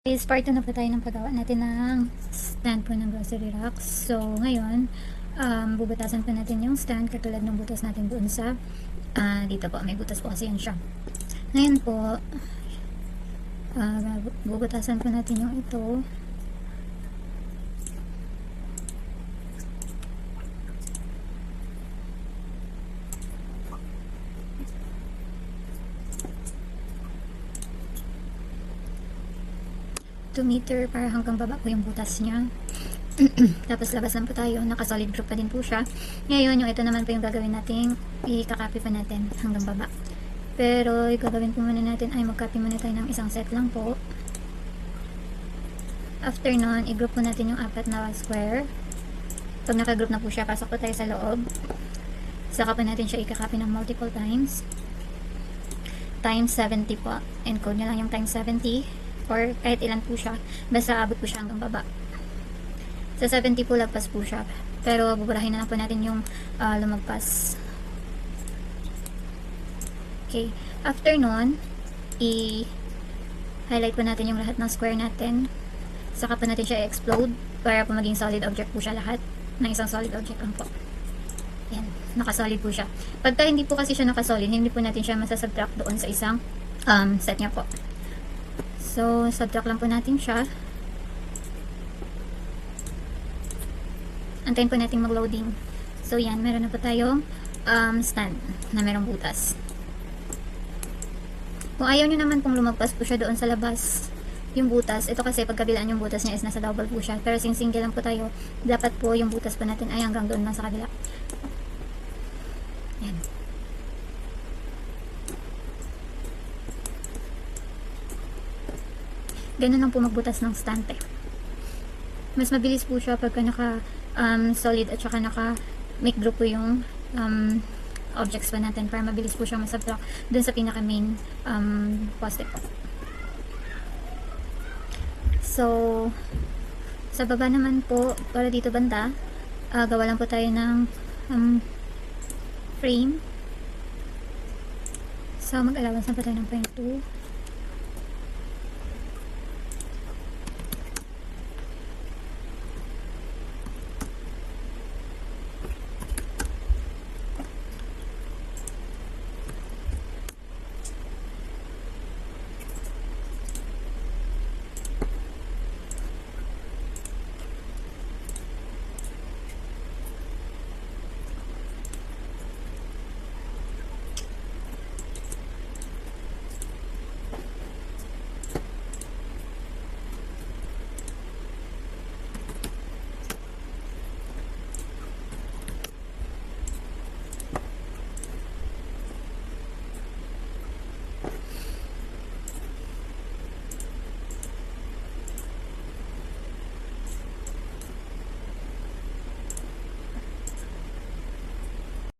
Is part 2 na po tayo ng paggawa natin ng stand po ng grocery rack. So, ngayon, bubutasan po natin yung stand katulad ng butas natin doon sa dito po. May butas po kasi yan siya. Ngayon po, bubutasan po natin yung ito. Meter para hanggang baba po yung butas niya. Tapos labasan po tayo, naka solid group pa din po siya. Ngayon yung ito naman po yung gagawin natin, i-copy pa natin hanggang baba. Pero yung gagawin po muna natin ay mag-copy muna tayo ng isang set lang po. After nun, i-group po natin yung apat na square. Pag naka-group na po siya, pasok po tayo sa loob. Saka po natin siya i-copy ng multiple times. Times 70 po. Encode nyo lang yung times 70. Or kahit ilan po siya, basta abot po siya hanggang baba. Sa 70 po lagpas po siya, pero buburahin na lang po natin yung lumagpas. Okay, after nun, i-highlight po natin yung lahat ng square natin, saka po natin siya i-explode para po maging solid object po siya lahat ng isang solid object lang po. Yan, nakasolid po siya. Pagka hindi po kasi siya nakasolid, hindi po natin siya masasubtract doon sa isang set niya po. So, subtract lang po natin siya. Antayin po natin mag-loading. So, yan. Meron na po tayong stand na merong butas. Kung ayaw nyo naman kung lumagpas po siya doon sa labas, yung butas, ito kasi pagkabilaan yung butas niya is nasa double po siya. Pero single lang po tayo, dapat po yung butas po natin ay hanggang doon lang sa kabila. Yan. Ganun lang po magbutas ng stand eh. Mas mabilis po siya pagka naka solid at saka naka make group po yung objects pa natin para mabilis po siya masubtract dun sa pinaka main poste po. So, sa baba naman po, para dito banda, gawa lang po tayo ng frame. So, mag-allowance na po tayo ng 0.2.